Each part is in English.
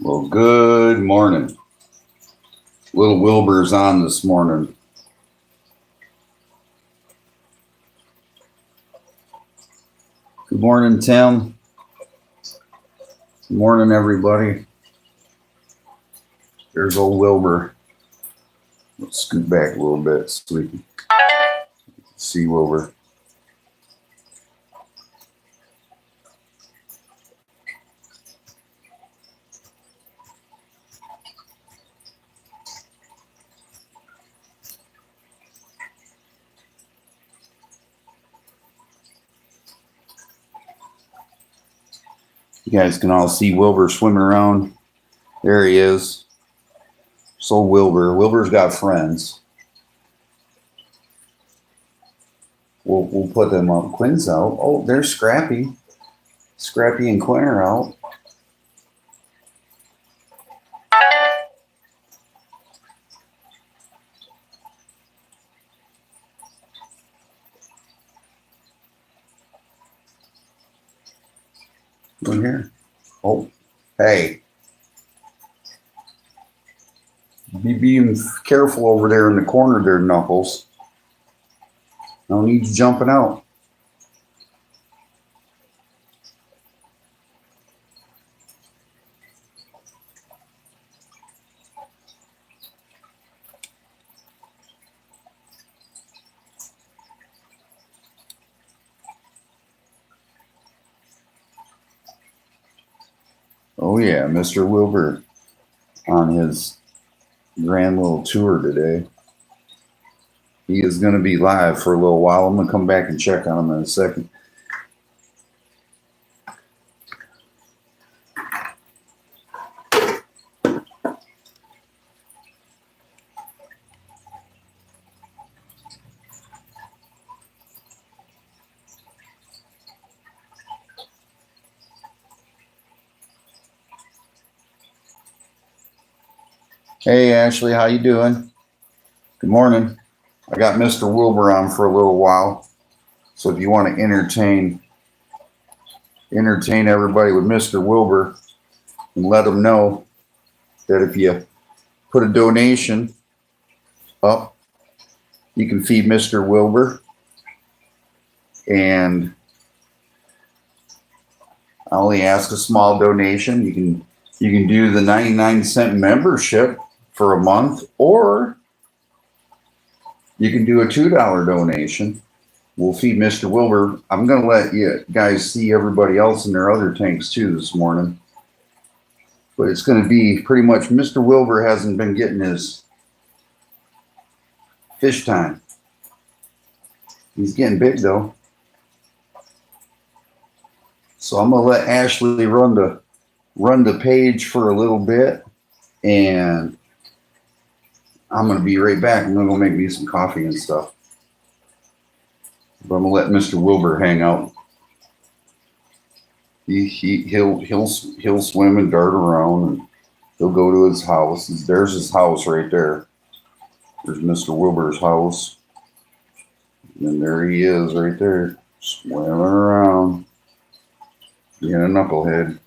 Well, good morning. Little Wilbur's on this morning. Good morning, Tim. Good morning, everybody. There's old Wilbur. Let's scoot back a little bit so we can see Wilbur. You guys can all see Wilbur swimming around. There he is. So Wilbur. Wilbur's got friends. We'll put them up. Quinn's out. Oh, there's Scrappy. Scrappy and Quinn are out. Look here. Oh, hey. Be being careful over there in the corner there, Knuckles. No need you jumping out. Oh yeah, Mr. Wilbur on his grand little tour today. He is going to be live for a little while. I'm going to come back and check on him in a second. Hey Ashley, how you doing? Good morning. I got Mr. Wilbur on for a little while. So if you want to entertain everybody with Mr. Wilbur and let them know that if you put a donation up, you can feed Mr. Wilbur. And I only ask a small donation. You can do the 99-cent membership for a month, or you can do a $2 donation. We'll feed Mr. Wilbur. I'm going to let you guys see everybody else in their other tanks too this morning. But it's going to be pretty much Mr. Wilbur hasn't been getting his fish time. He's getting big though. So I'm going to let Ashley run the page for a little bit, and I'm going to be right back. I'm going to go make me some coffee and stuff. But I'm going to let Mr. Wilbur hang out. He'll swim and dart around, and he'll go to his house. There's his house right there. There's Mr. Wilbur's house. And there he is right there, swimming around. Being a knucklehead.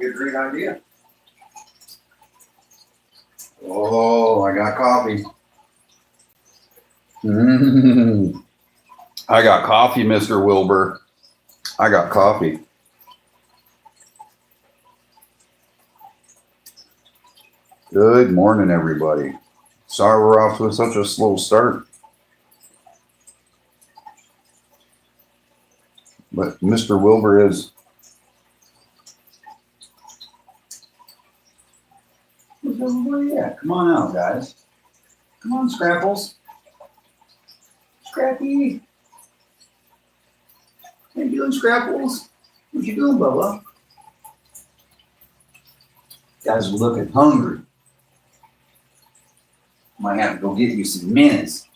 be a great idea. Oh, I got coffee. I got coffee, Mr. Wilbur. I got coffee. Good morning, everybody. Sorry we're off to such a slow start. But Mr. Wilbur is. Where's everybody at? Come on out, guys. Come on, Scrapples. Crappie. How you doing, Scrapples? What you doing, Bubba? Guys are looking hungry. Might have to go get you some minutes.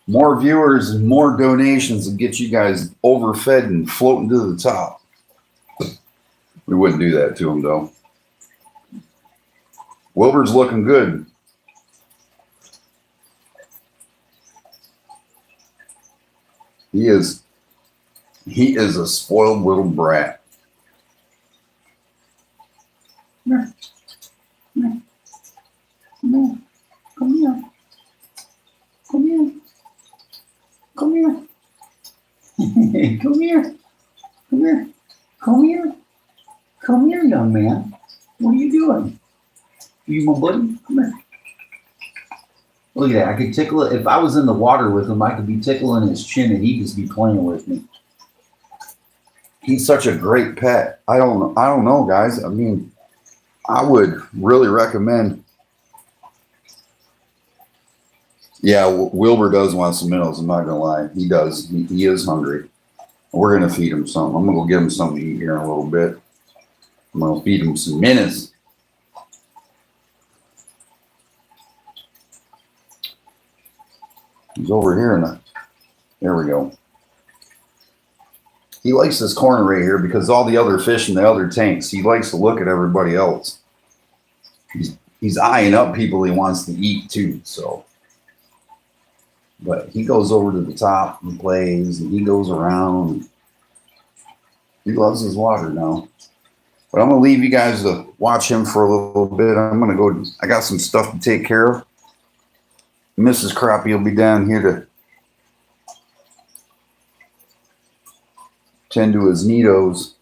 More viewers and more donations will get you guys overfed and floating to the top. We wouldn't do that to him, though. Wilbur's looking good. He is a spoiled little brat. Come here. Come here. Come here. Come here. Come here. Come here. Come here. Come here. Come here, young man. What are you doing? You my buddy? Come here. Look at that. I could tickle it. If I was in the water with him, I could be tickling his chin and he'd just be playing with me. He's such a great pet. I don't know, guys. I mean, I would really recommend. Yeah, Wilbur does want some minnows. I'm not going to lie. He does. He is hungry. We're going to feed him something. I'm going to go get him something to eat here in a little bit. I'm going to feed him some minnows. He's over here there we go. He likes this corner right here because all the other fish in the other tanks, he likes to look at everybody else. He's eyeing up people he wants to eat too, so. But he goes over to the top and plays, and he goes around. He loves his water now. But I'm going to leave you guys to watch him for a little bit. I'm going to go. I got some stuff to take care of. Mrs. Crappie will be down here to tend to his neatos.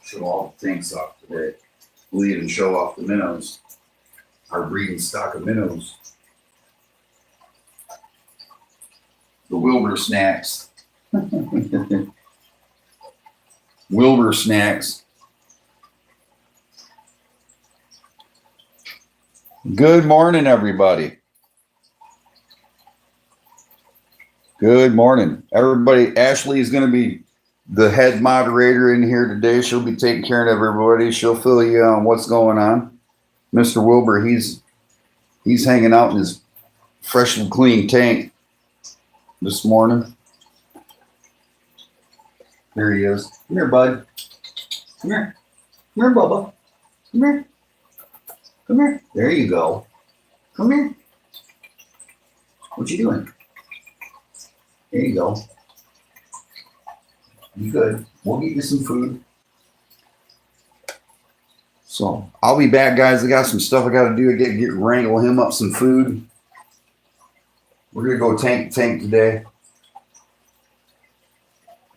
Show all the tanks off today. We'll even show off the minnows. Our breeding stock of minnows. The Wilbur snacks. Wilbur snacks. Good morning, everybody. Good morning. Everybody, Ashley is going to be the head moderator in here today. She'll be taking care of everybody. She'll fill you on what's going on. Mr. Wilbur, he's hanging out in his fresh and clean tank this morning. There he is. Come here, bud. Come here. Come here, Bubba. Come here. Come here. There you go. Come here. What you doing? There you go. You good. We'll get you some food. So I'll be back, guys. I got some stuff I got to do. I get wrangle him up some food. We're gonna go tank today.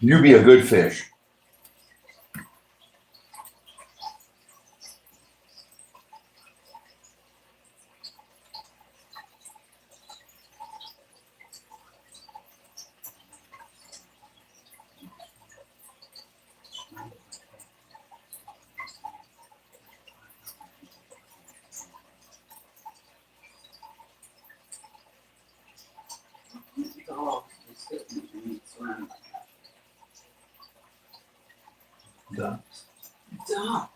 You be a good fish. Ducks. Ducks.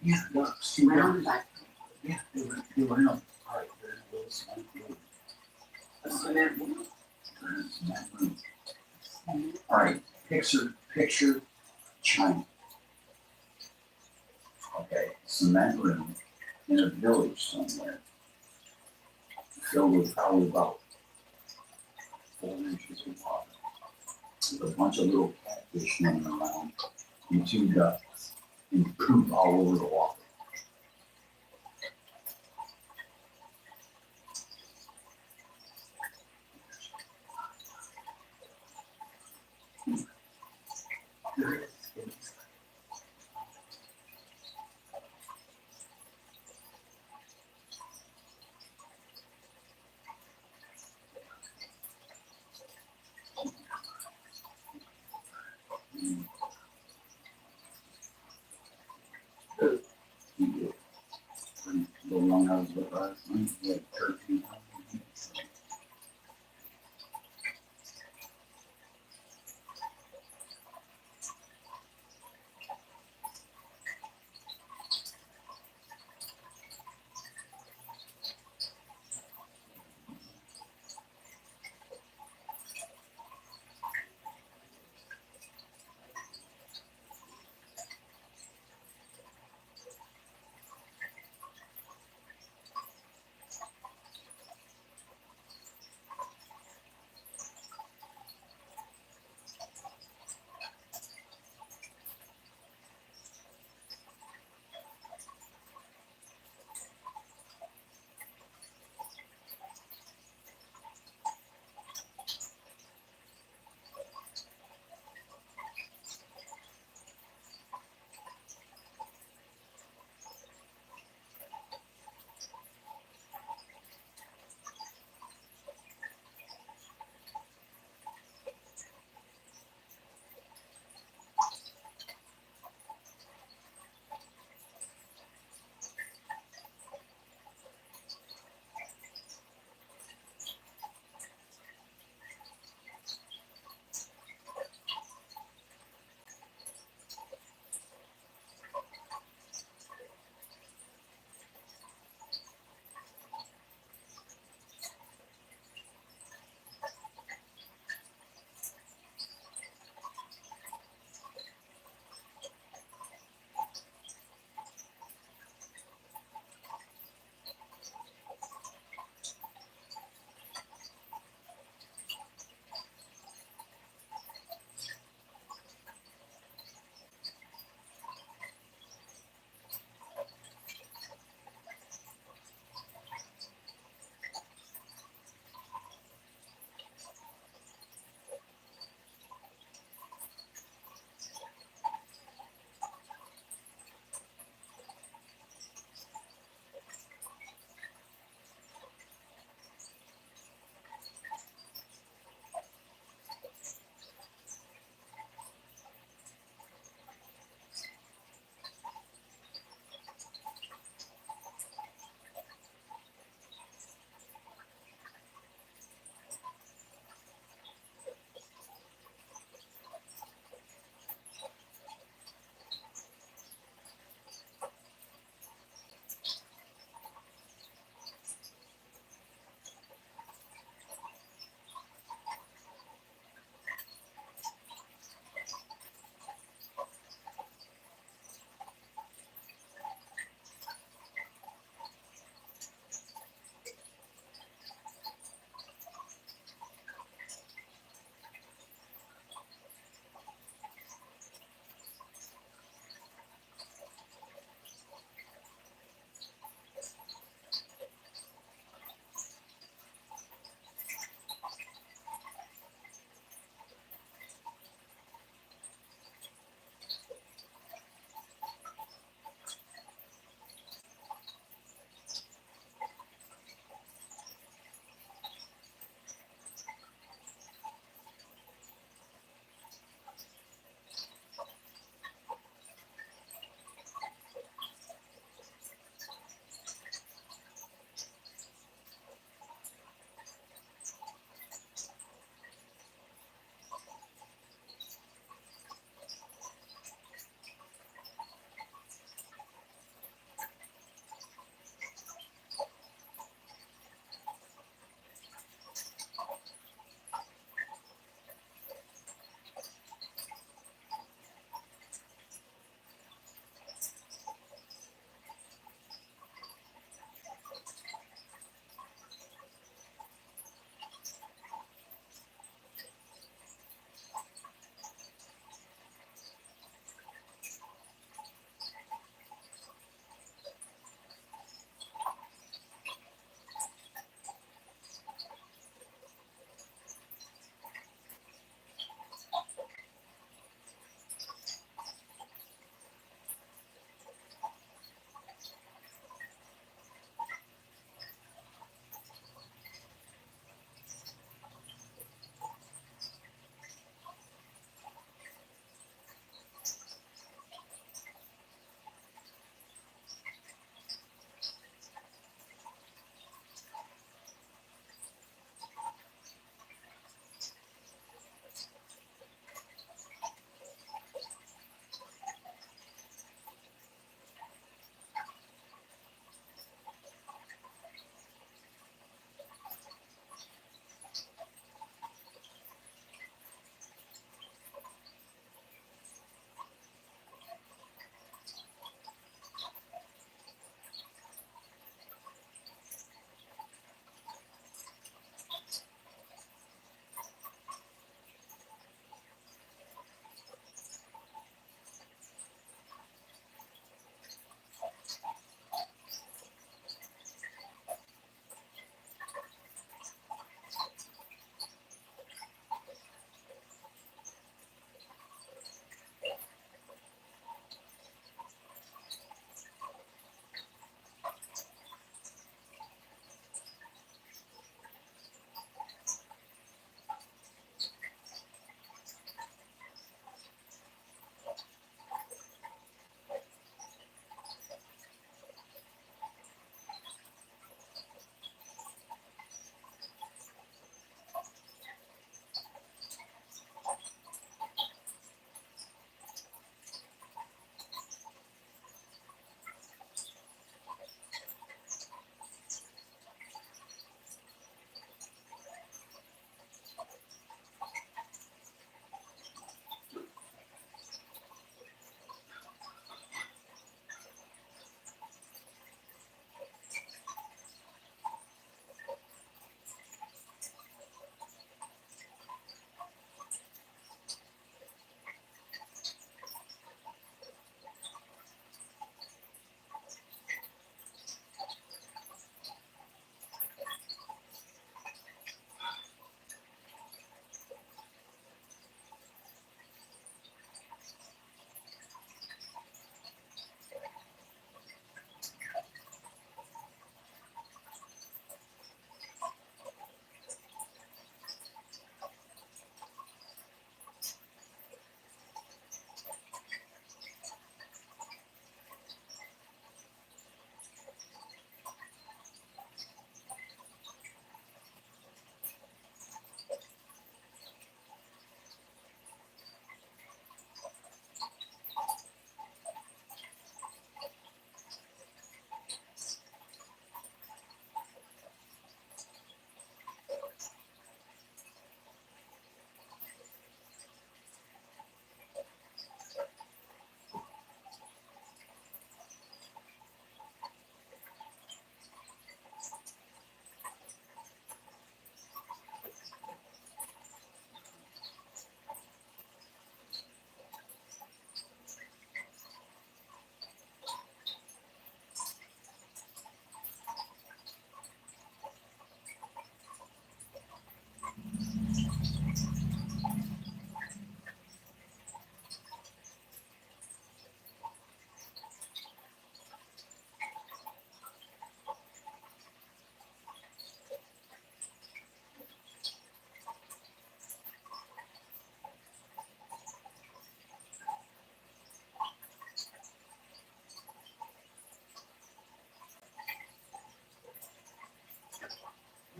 Yeah, ducks. Round back. Yeah, they were no. All right, there's a little small room. That's in that room. All right, picture China. Okay, cement room in a village somewhere, filled with probably about 4 inches of water, with a bunch of little catfish running around and 2 ducks, and poop all over the water. The long house with us, we had turkey.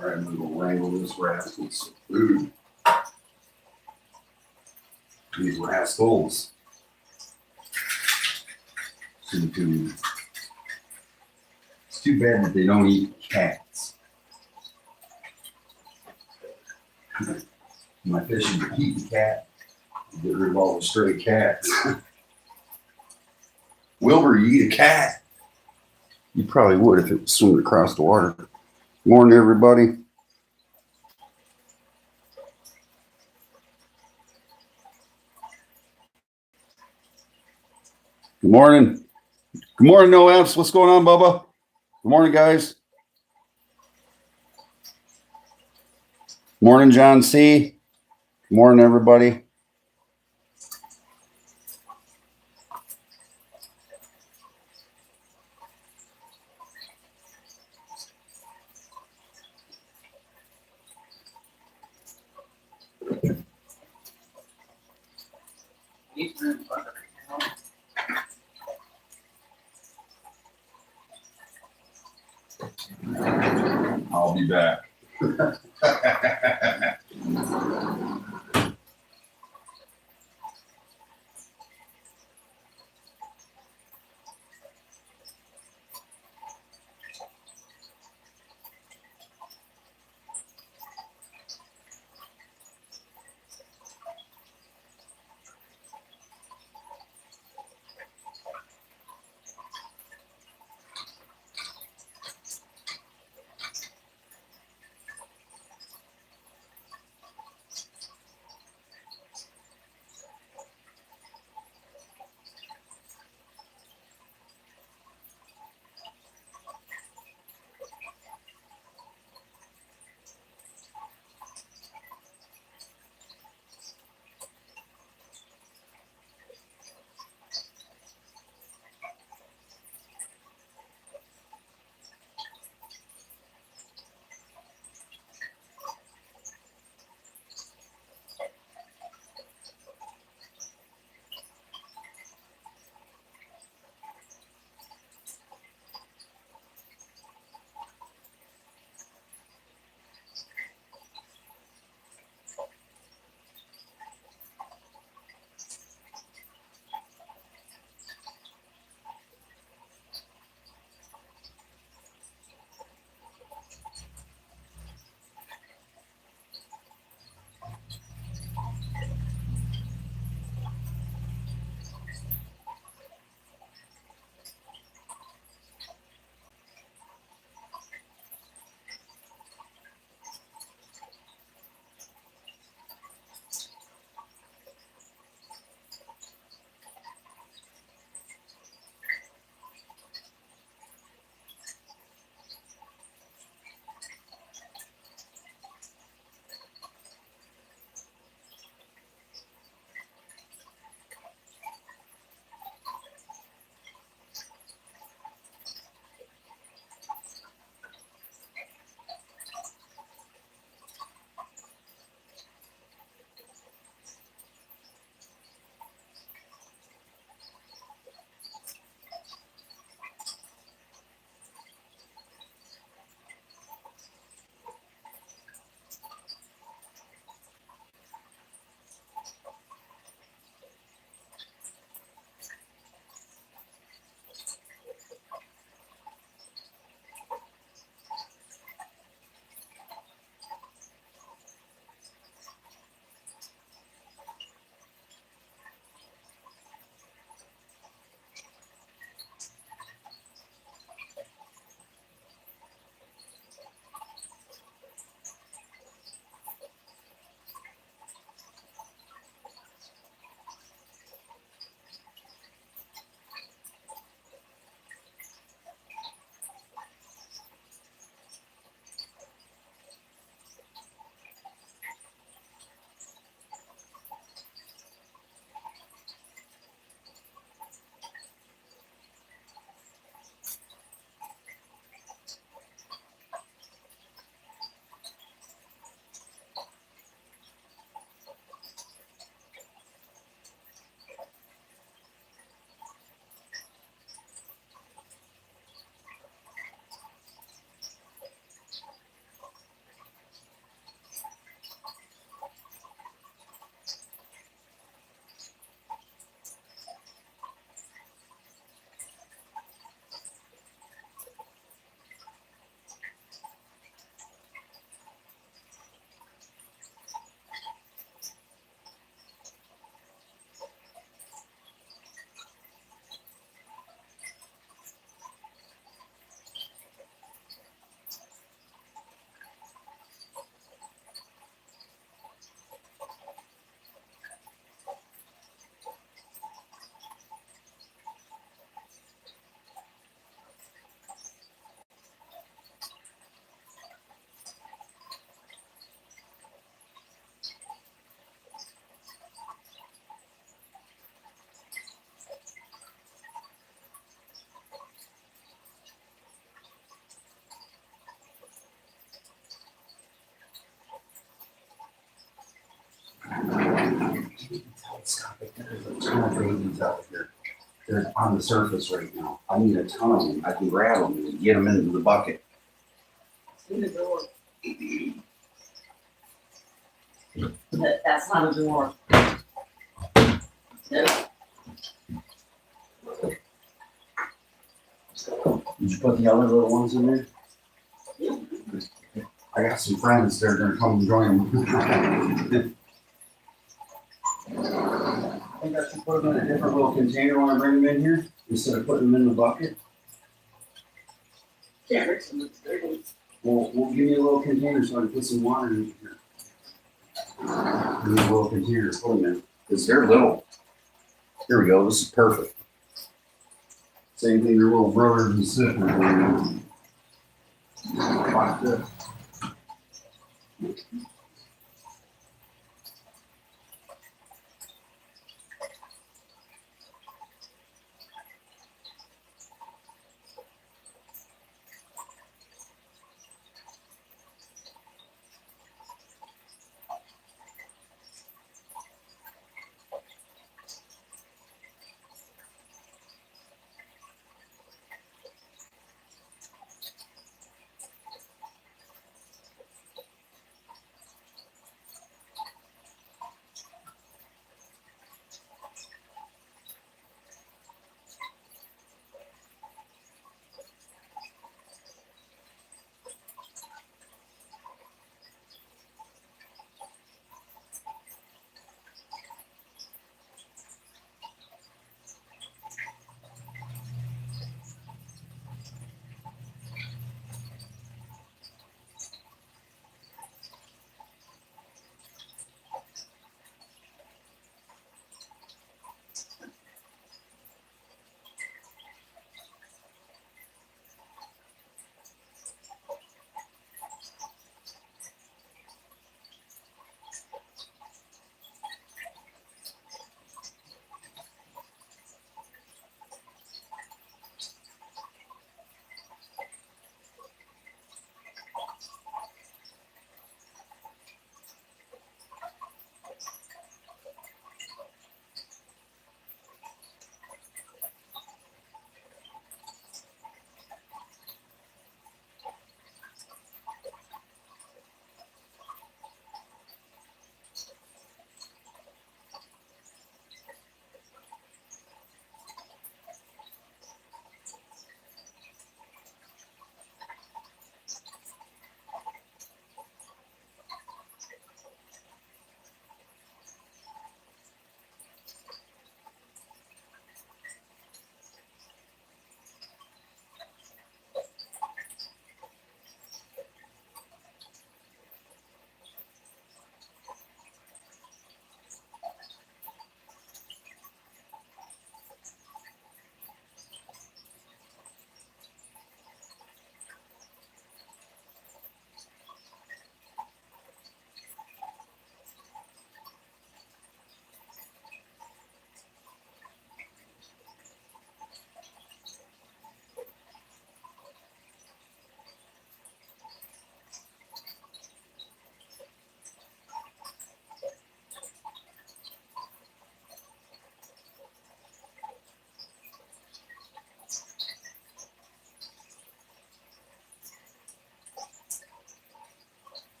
All right, I'm gonna go wrangle this rascal some food. These rascals. It's too bad that they don't eat cats. My fishing to keep the cat. Get rid of all the stray cats. Wilbur, you eat a cat? You probably would if it was swimming across the water. Morning, everybody. Good morning. Good morning, No Apps. What's going on, Bubba? Good morning, guys. Morning, John C. Good morning, everybody. I'll be back. There's a ton of babies out here. They're on the surface right now. I need a ton of them. I can grab them and get them into the bucket. In the door. That's not a door. No. Did you put the other little ones in there? Yeah. I got some friends. They're gonna come and join them. I think I should put them in a different little container when I bring them in here instead of putting them in the bucket. Can't mix them with the big ones. Well, we'll give you a little container so I can put some water in here. Give me a little container to put them in because they're little. Here we go. This is perfect. Same thing, their little brothers and sisters. Like this.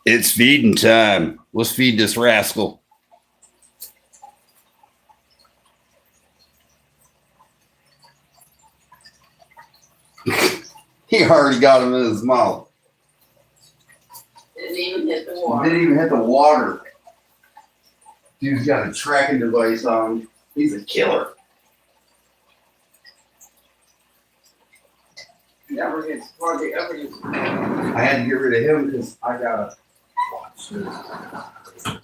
It's feeding time. Let's feed this rascal. He already got him in his mouth. Didn't even hit the water. Didn't even hit the water. Dude's got a tracking device on him. He's a killer. never gets, hardly ever gets. I had to get rid of him because I got watch this.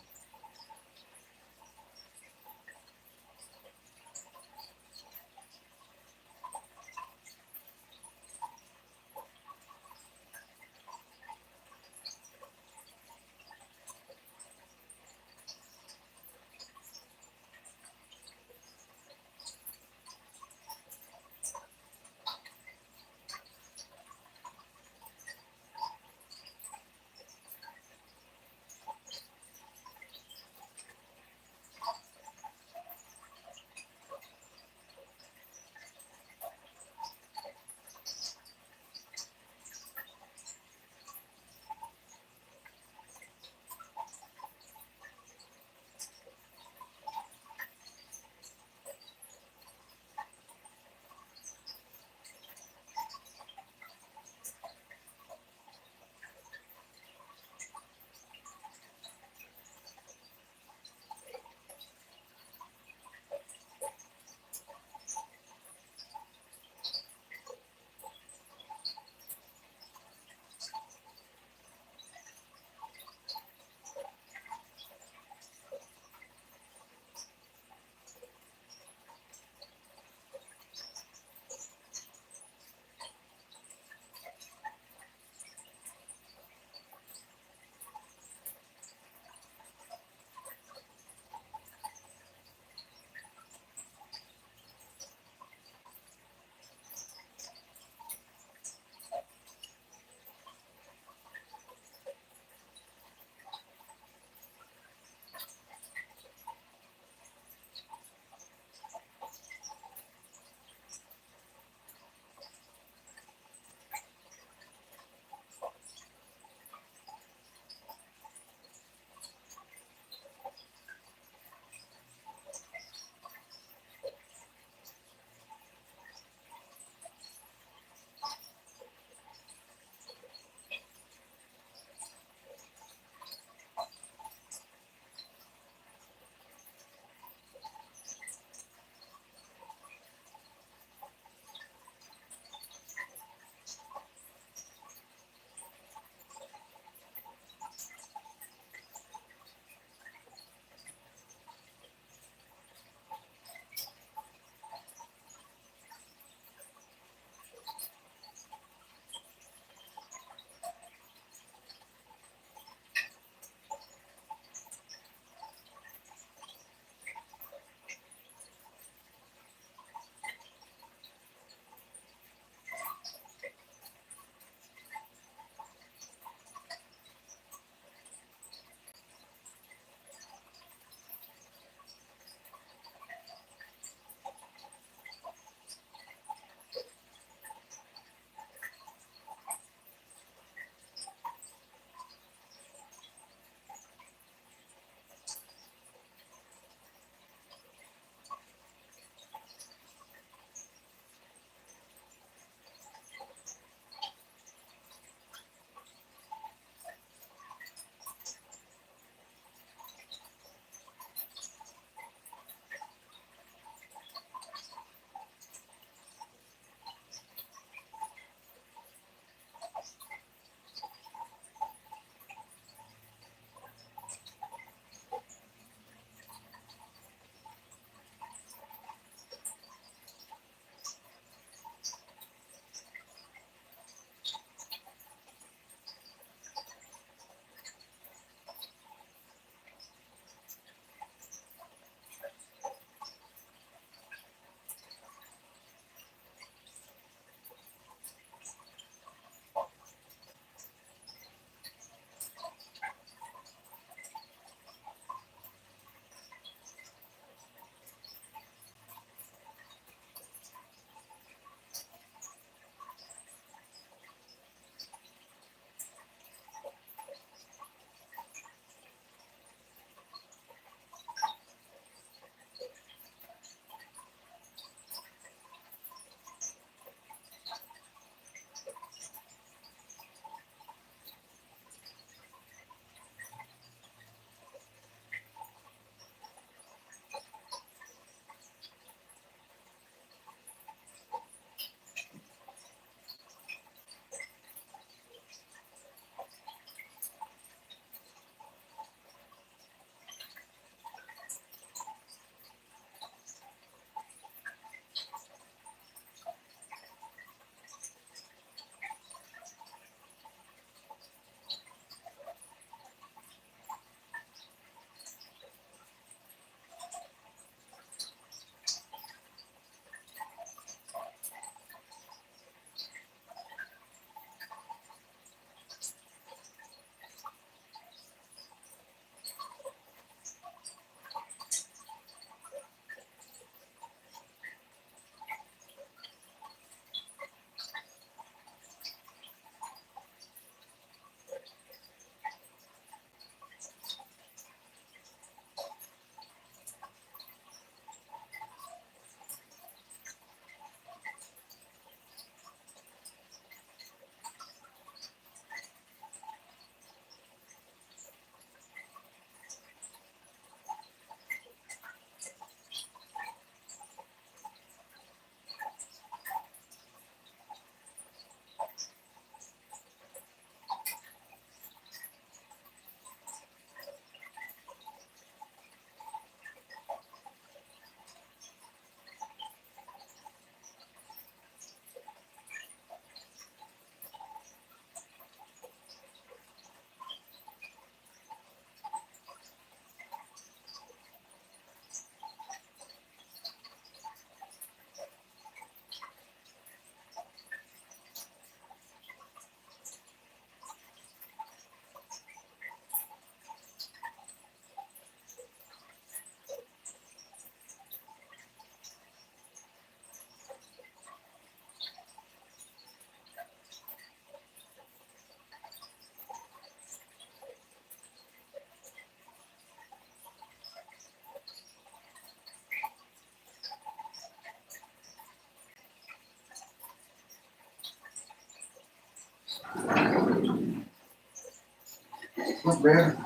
bad.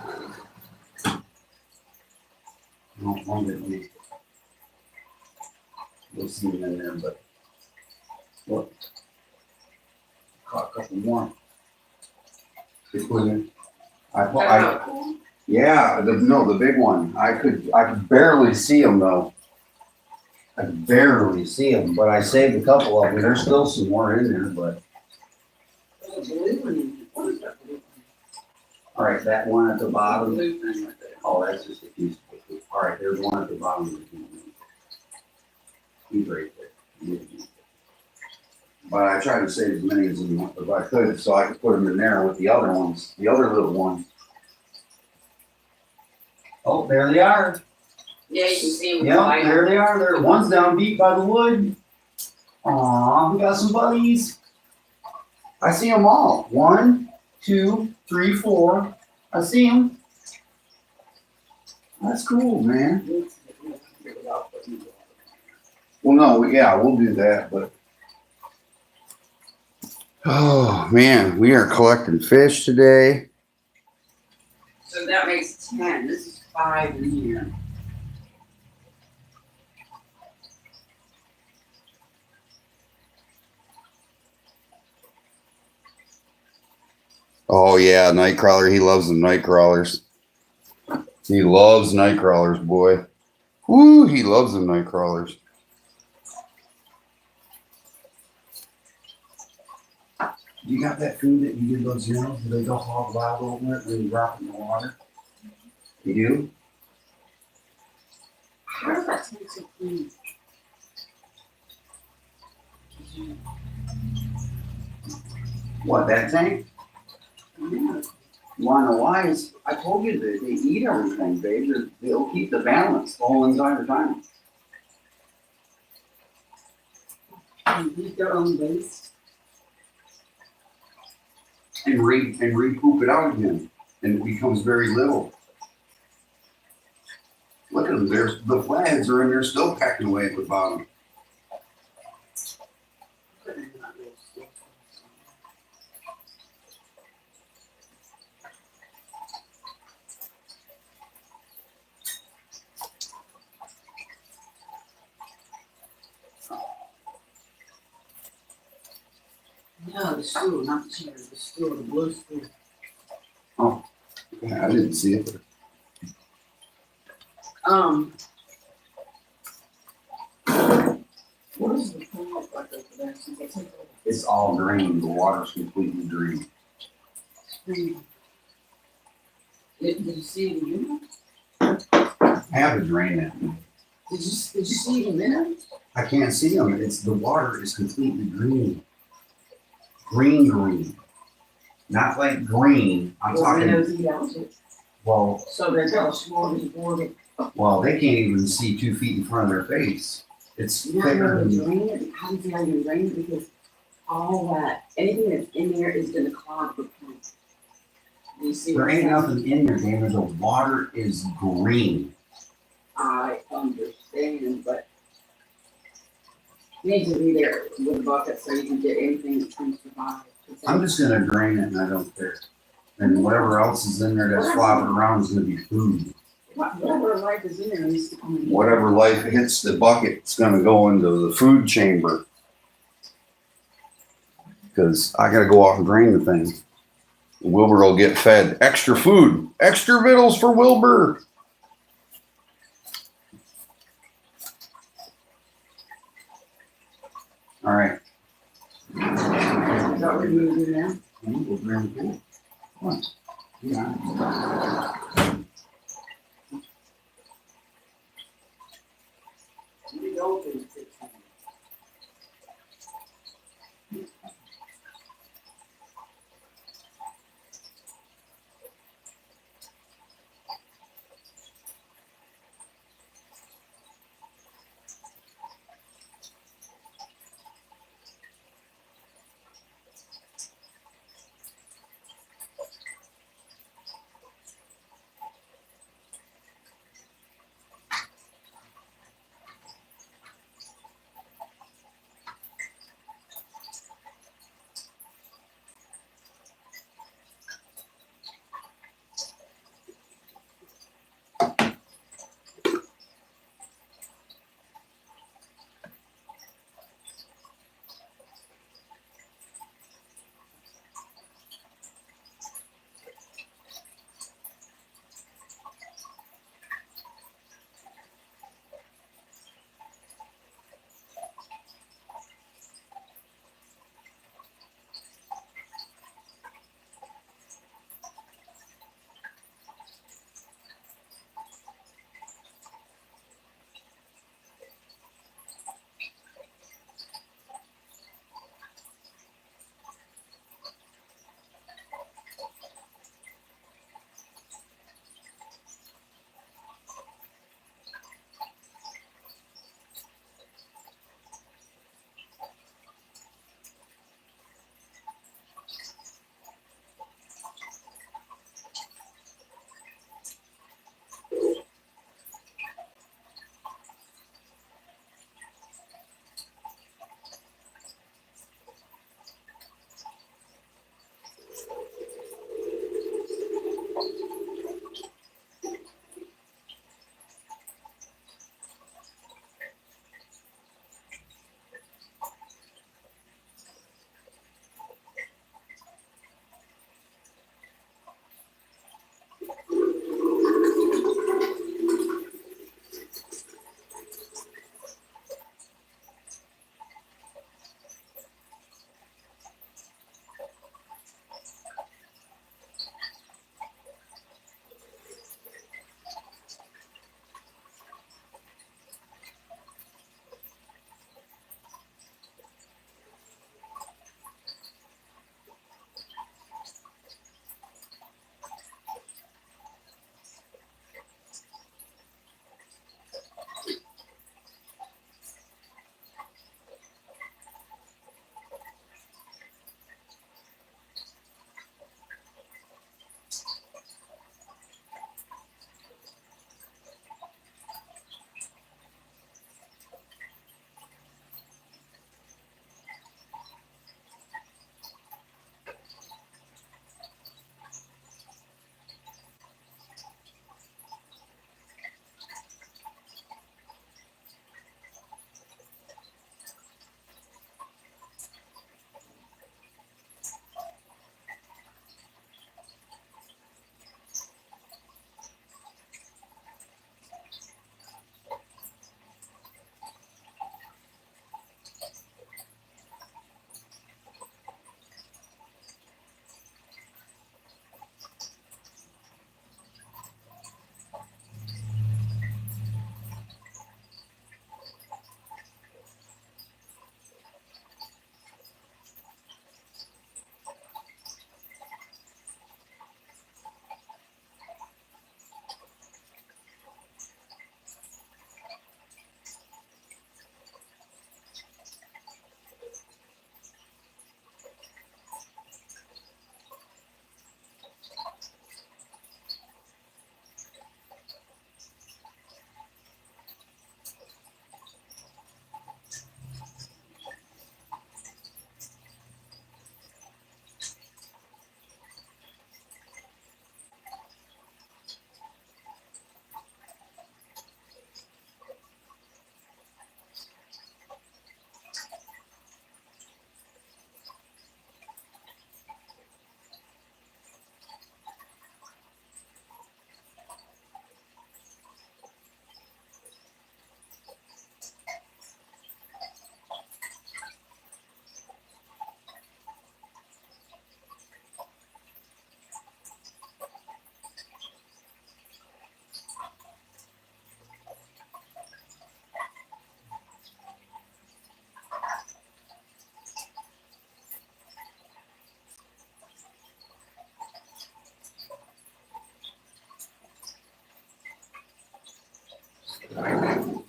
No, one didn't. We'll see them in there, but look, caught a couple more. They put in. Yeah, the big one. I could barely see them though. I could barely see them, but I saved a couple of them. There's still some more in there, but. There's a blue one in there. What is that blue one? All right, that one at the bottom. Blue thing right there. Oh, that's just a piece of it. All right, there's one at the bottom. He's right there. But I tried to save as many as I could, so I could put them in there with the other ones, the other little ones. Oh, there they are. Yeah, you can see them. Yep, there they are. There, one's down deep by the wood. Aw, we got some buddies. I see them all. 1, 2, 3, 4. I see them. That's cool, man. Well, no, yeah, we'll do that, but. Oh, man, we are collecting fish today. So that makes 10. This is 5 in here. Oh, yeah, night crawler. He loves the night crawlers. He loves night crawlers, boy. Woo, he loves the night crawlers. You got that food that you give those animals? Do they go hog wild over it when you drop it in the water? You do? How does that taste so clean? What, that tank? Yeah. You wanna know why? I told you that they eat everything, babe. They'll keep the balance the whole entire time. You eat their own waste. And re-poop it out again. And it becomes very little. Look at them. The flatheads are in there still pecking away at the bottom. No, the stool, not the chair, the stool, the blue stool. Yeah, I didn't see it. What is the pool look like over there since I took over? It's all green. The water's completely green. Did you see it in I have a drain it. Did you see it in there? I can't see them. The water is completely green. Green. Not like green. I'm talking. Well, So they're got a smorgasbord. well, they can't even see 2 feet in front of their face. It's You thicker know, than. drain it, how does it how you drain it? Because all that, anything that's in there is gonna clog the pump. You see what There I'm ain't saying? nothing in there, David. The water is green. I understand, but you need to be there with a bucket so you can get anything that's gonna survive. I'm just gonna drain it and I don't care. And whatever else is in there that's flopping around is gonna be food. Whatever life is in there needs to come in. Whatever life hits the bucket, it's gonna go into the food chamber. Because I gotta go out and drain the thing. Wilbur will get fed extra food, extra vittles for Wilbur. All right. Is that what you're gonna do now? We'll drain the pool. Come on. Yeah. You don't do it.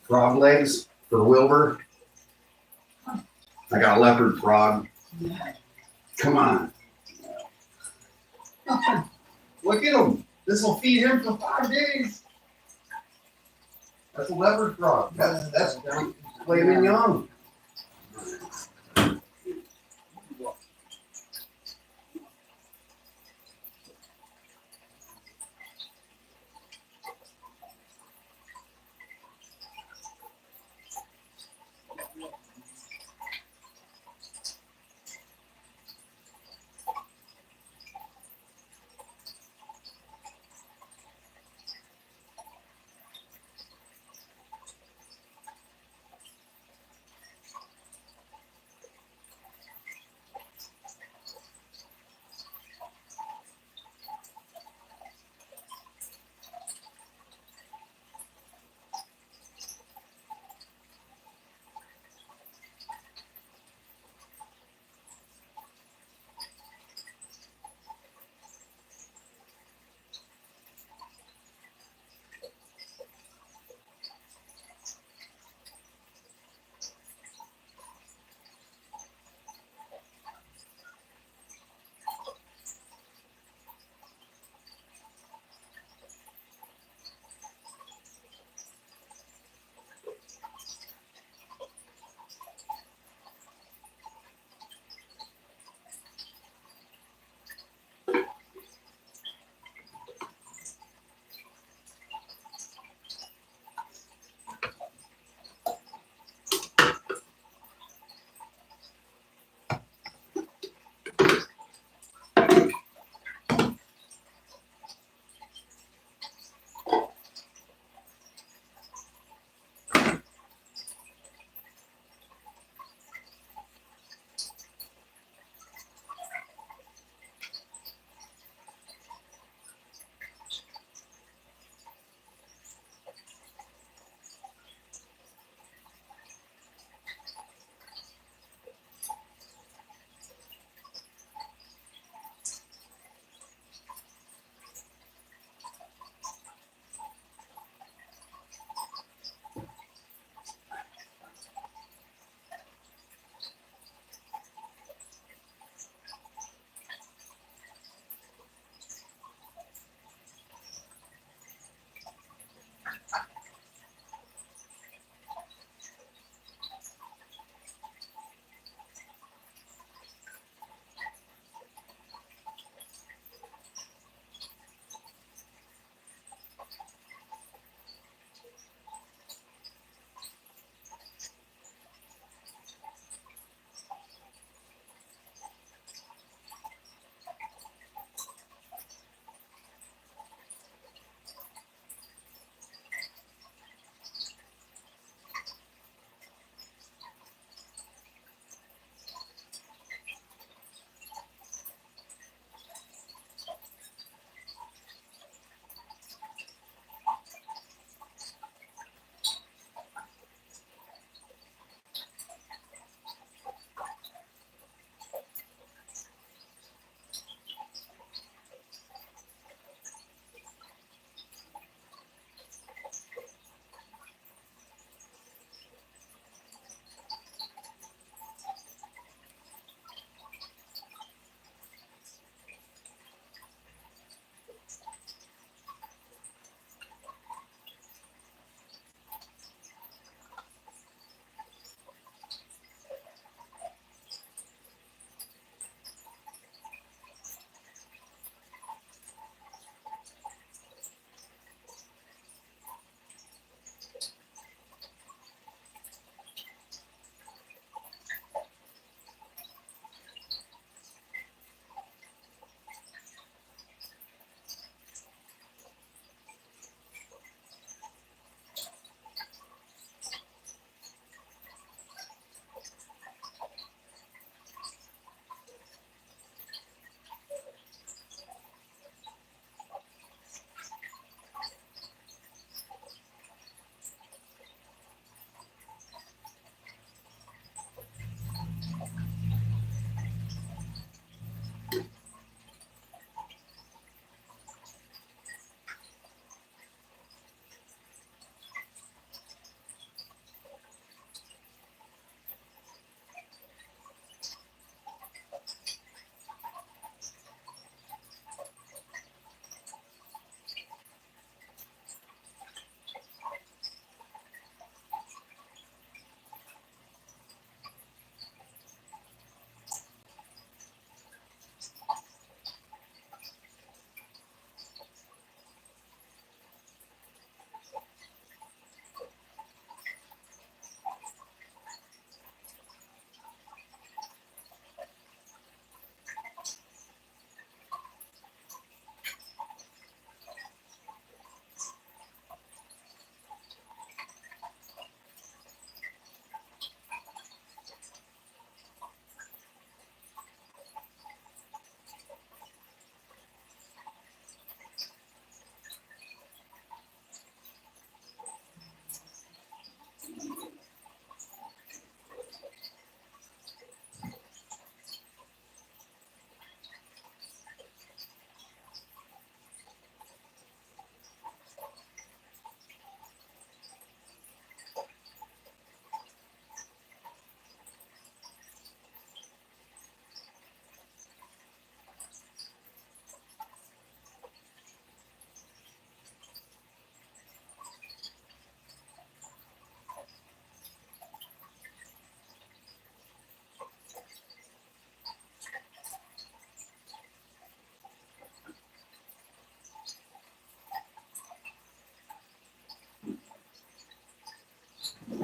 Frog legs for Wilbur. I got a leopard frog. Come on. Look at him. This will feed him for 5 days. That's a leopard frog. That's flaming young.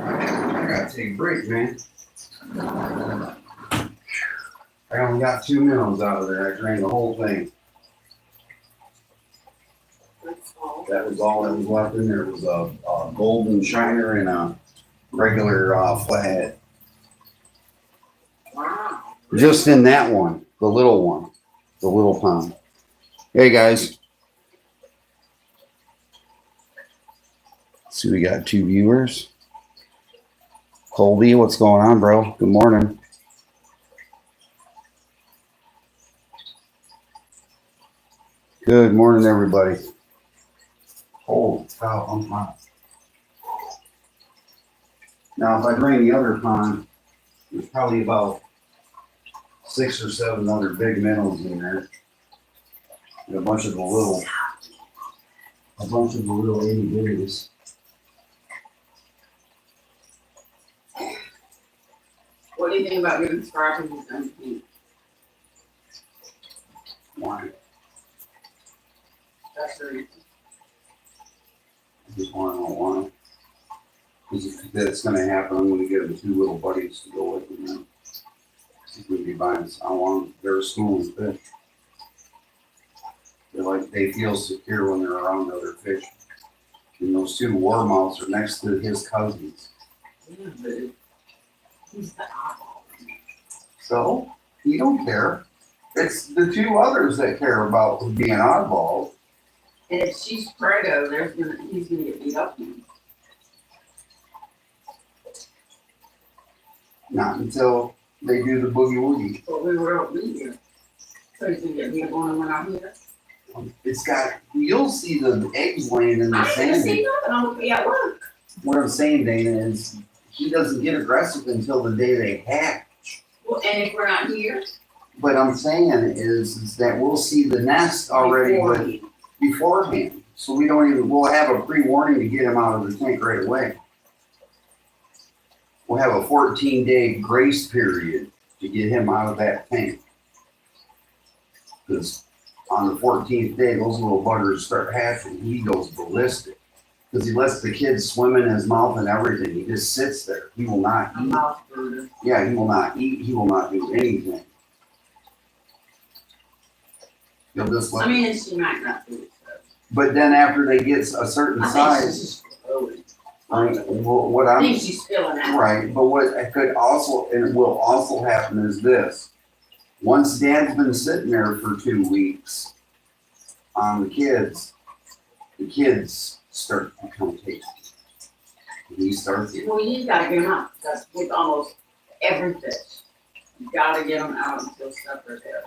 I gotta take a break, man. I only got 2 minnows out of there. I drained the whole thing. That was all that was left in there. It was a golden shiner and a regular flathead. Wow. Just in that one, the little pond. Hey guys. See, we got 2 viewers. Colby, what's going on, bro? Good morning. Good morning, everybody. Holy cow, I'm hot. Now, if I drain the other pond, there's probably about 6 or 7 other big minnows in there. And a bunch of the little itty bitties. What do you think about giving Crappie his own paint? Why? That's the reason. I just want to know. Because if that's going to happen, I'm going to get him 2 little buddies to go with him. He's going to be buying. I want their school and fish. They feel secure when they're around other fish. And those 2 warmouths are next to his cousins. Yeah, but he's the oddball. So he don't care. It's the 2 others that care about being oddballs. And if she's preggo, he's gonna get beat up. Not until they do the boogie woogie. But we were out here. So he's gonna get beat up on when I'm here. You'll see the eggs laying in the I didn't sand. see nothing. I'm gonna be at work. What I'm saying, Dana, is he doesn't get aggressive until the day they hatch. Well, and if we're not here, What I'm saying is that we'll see the nest already beforehand. So we'll have a pre-warning to get him out of the tank right away. We'll have a 14-day grace period to get him out of that tank. Because on the 14th day, those little buggers start hatching. He goes ballistic. Because he lets the kids swim in his mouth and everything. He just sits there. He will not a eat. mouth burner. Yeah, he will not eat. He will not do anything. He'll just let. I mean, and she might not do it. So. But then after they get a certain I think size, she's just flowing. what I I'm think she's filling out. right. But what could also and will also happen is this: once Dad's been sitting there for 2 weeks on the kids start to become tasty. He starts eating. Well, you gotta get them out. That's with almost every fish. You gotta get them out until supper there.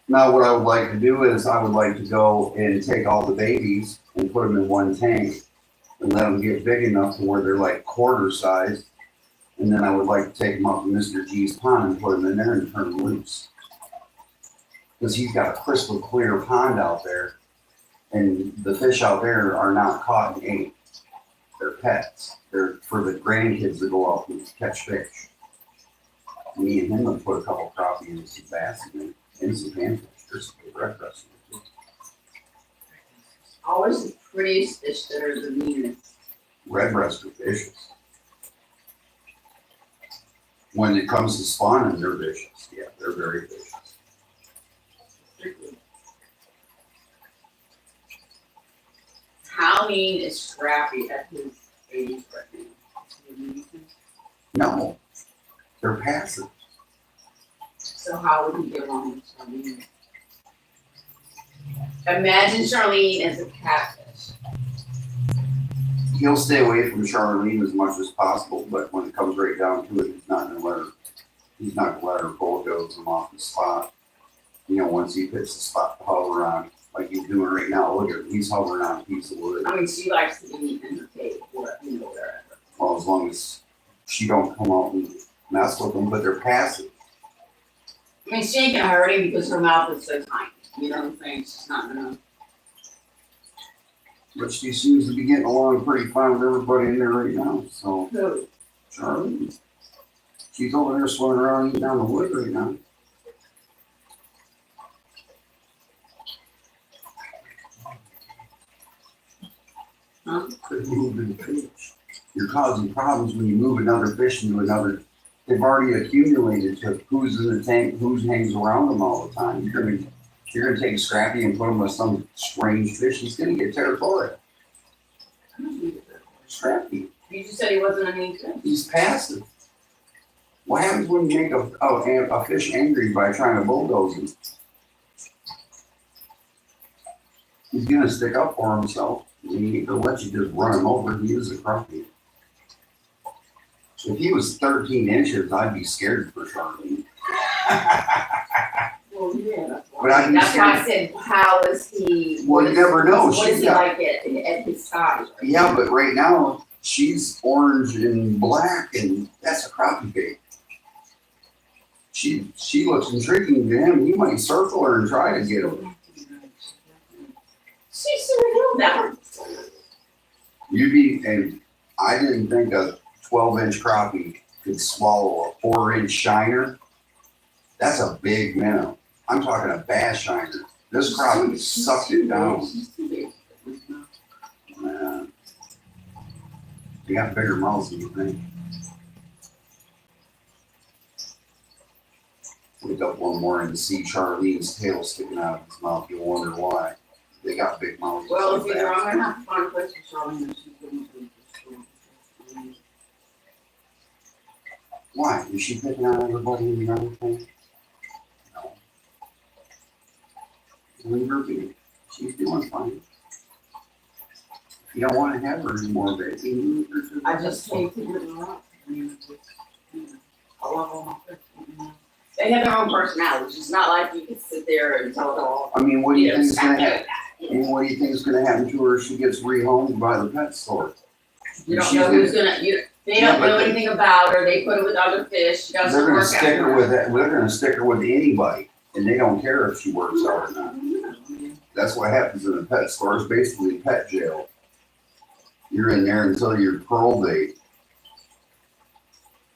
Now, what I would like to do is I would like to go and take all the babies and put them in one tank and let them get big enough to where they're like quarter size. And then I would like to take them up to Mr. G's pond and put them in there and turn them loose. Because he's got a crystal clear pond out there. And the fish out there are not caught and ate. They're pets. They're for the grandkids to go out and catch fish. Me and him would put a couple crappie and some bass in there. And some panfish. There's some good red breast in there too. Always the prettiest fish that are the meanest. Red breast are vicious. When it comes to spawning, they're vicious. Yeah, they're very vicious. How mean is Crappie at his age right now? No, they're passive. So how would he get along with Charlene? Imagine Charlene as a catfish. He'll stay away from Charlene as much as possible, but when it comes right down to it, he's not gonna let her bulldoze him off the spot. You know, once he picks the spot to hover on, like he's doing right now. Look at him, he's hovering on a piece of wood. I mean, she likes to be in the cave or, wherever. Well, as long as she don't come out and mess with them, but they're passive. I mean, she ain't gonna hurt him because her mouth is so tiny. You know what I'm saying? She's not gonna. But she seems to be getting along pretty fine with everybody in there right now. So, Who? Charlie, she's over there swimming around eating down the wood right now. Huh? Quit moving fish. You're causing problems when you move another fish into another. They've already accumulated to who's in the tank, who hangs around them all the time. You're gonna take Scrappy and put him with some strange fish. He's gonna get territorial. Scrappy. You just said he wasn't a mean fish. He's passive. What happens when you make a fish angry by trying to bulldoze him? He's gonna stick up for himself. He ain't gonna let you just run him over. He is a crappie. If he was 13 inches, I'd be scared for Charlene. Well, yeah. But I'd be That's why I scared. said, how is he? Well, you never know. What is She's he got, like at his size? Right? yeah, but right now she's orange and black, and that's a crappie bait. She looks intriguing to him. He might circle her and try to get him. He'll never. And I didn't think a 12-inch crappie could swallow a 4-inch shiner. That's a big minnow. I'm talking a bass shiner. This crappie sucked it down. You got bigger mouths than you think. Wake up one morning and see Charlene's tail sticking out of his mouth. You'll wonder why. They got big mouths. Well, so if you're fast. I'm gonna have to find a place for Charlene and she's going to school. Why? Is she picking on everybody in the other thing? No. Leave her be. She's doing fine. If you don't want to have her anymore, baby, move her to the I just next one. hate to give it up. I love all my fish. They have their own personalities. It's not like you can sit there and tell it all. I mean, what do you think is stop gonna doing happen? that. I mean, what do you think is gonna happen to her if she gets rehomed by the pet store? You don't She's know who's gonna, they Yeah, don't but know they- anything about her. They put her with other fish. She doesn't They're gonna work stick her out. with that. They're gonna stick her with anybody, and they don't care if she works out or not. That's what happens in a pet store. It's basically pet jail. You're in there until your parole date.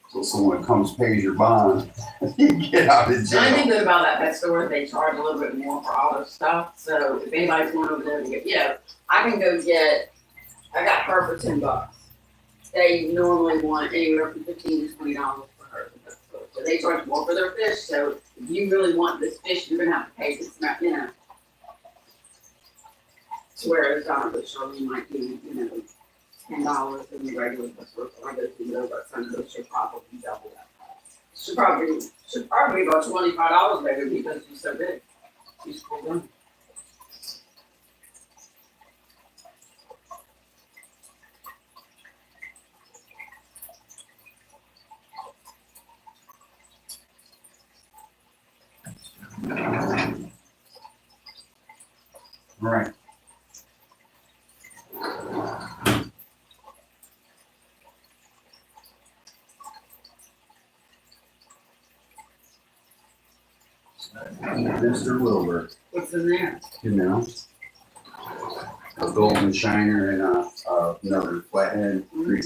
So someone comes, pays your bond, you get out of The only jail. thing good about that pet store is they charge a little bit more for all their stuff. So if anybody's going over there to get, I can go get, I got her for $10. They normally want anywhere from $15 to $20 for her. So they charge more for their fish. So if you really want this fish, you're gonna have to pay this amount, Whereas the Charlene might be, $10 in the regular pet store. So I go through those, but some of those should probably double that. Should probably go $25 maybe because she's so big. She's cool done. All right. Mr. Wilbur, What's in there? a golden shiner and another flathead creek.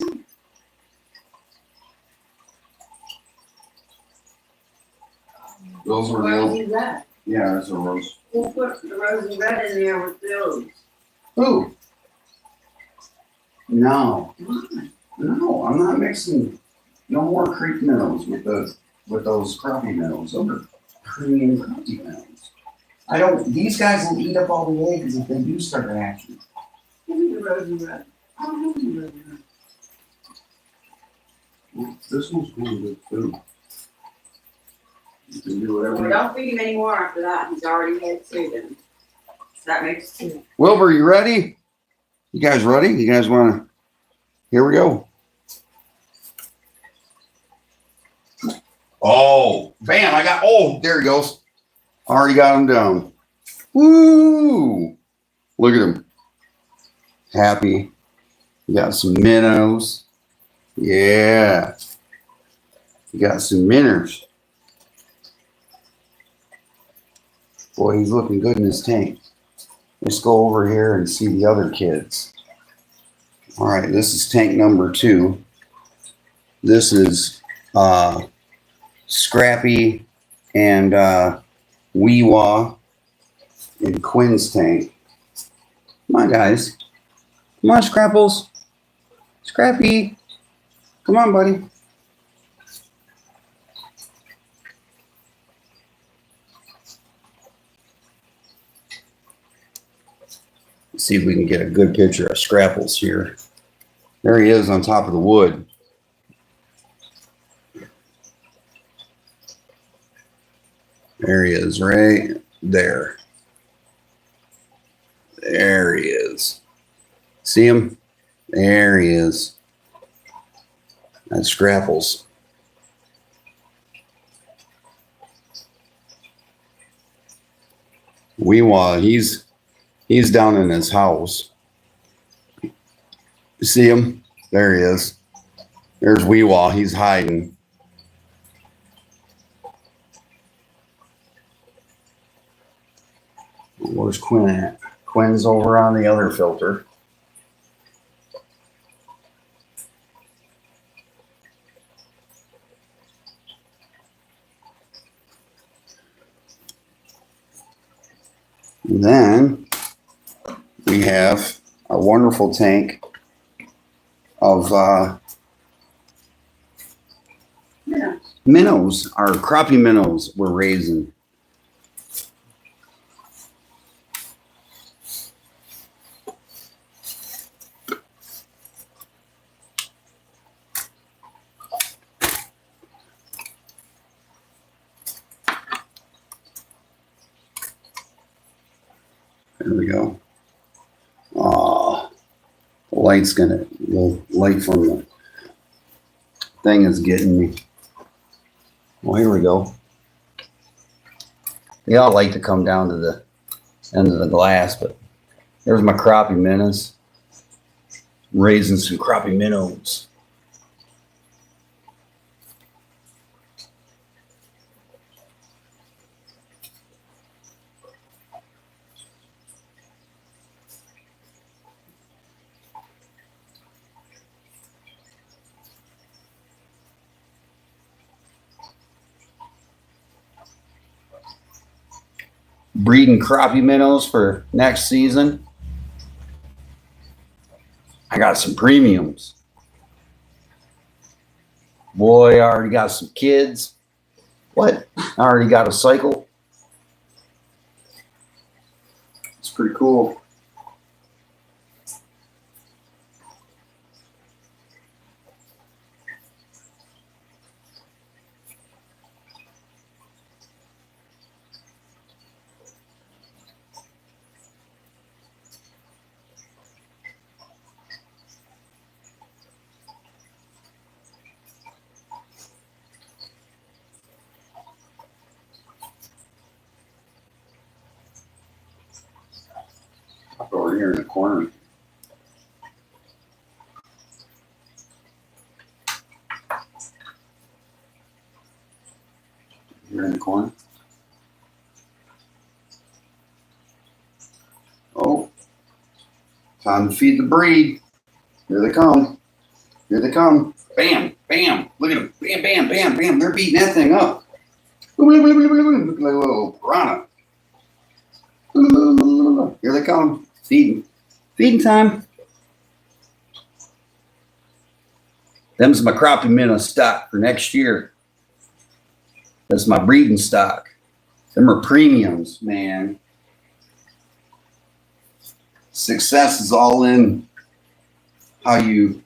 Those were the old, Rosy red. yeah, that's a rose. We'll put the rosy red in there with those. Who? No, no, I'm not mixing no more creek minnows with those crappie minnows. Those are premium crappie minnows. These guys will eat up all the eggs if they do start hatching. Give me the rosy red. I don't know the rosy red. Well, this one's really good too. You can do Well, whatever. don't feed him anymore after that. He's already had 2 then. So that makes 2. Wilbur, you ready? You guys ready? You guys want to? Here we go. Oh, bam! There he goes. Already got him down. Woo! Look at him. Happy. You got some minnows. Yeah. You got some minnows. Boy, he's looking good in his tank. Let's go over here and see the other kids. All right, this is tank number 2. This is Scrappy and Weewa in Quinn's tank. Come on, guys. Come on, Scrapples. Scrappy. Come on, buddy. Let's see if we can get a good picture of Scrapples here. There he is on top of the wood. There he is, right there. There he is. See him? There he is. That's Scrapples. Weewa, he's down in his house. You see him? There he is. There's Weewa. He's hiding. Where's Quinn at? Quinn's over on the other filter. And then we have our wonderful tank of minnows, our crappie minnows we're raising. There we go. The light's the light from the thing is getting me. Well, here we go. They all like to come down to the end of the glass, but there's my crappie minnows. Raising some crappie minnows. Breeding crappie minnows for next season. I got some premiums. Boy, I already got some kids. What? I already got a cycle. It's pretty cool. Over here in the corner. Here in the corner. Oh, time to feed the breed. Here they come. Here they come. Bam, bam. Look at them. Bam, bam, bam, bam. They're beating that thing up. Look at like a little piranha. Here they come. Feeding. Feeding time. Them's my crappie minnow stock for next year. That's my breeding stock. Them are premiums, man. Success is all in how you.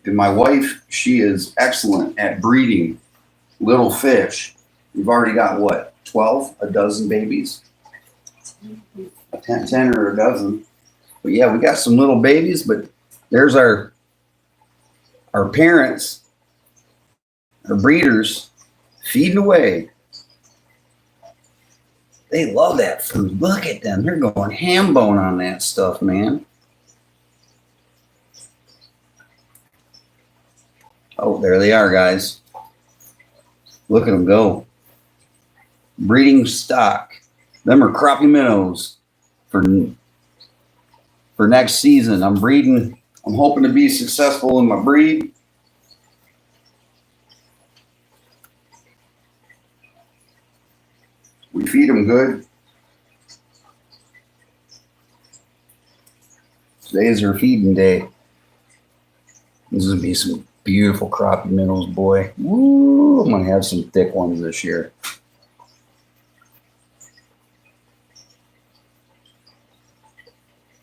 And my wife, she is excellent at breeding little fish. We've already got what, 12, a dozen babies? 10 or a dozen. But yeah, we got some little babies, but there's our parents, our breeders, feeding away. They love that food. Look at them. They're going ham bone on that stuff, man. Oh, there they are, guys. Look at them go. Breeding stock. Them are crappie minnows for next season. I'm breeding. I'm hoping to be successful in my breed. We feed them good. Today's their feeding day. This is gonna be some beautiful crappie minnows, boy. Woo! I'm gonna have some thick ones this year.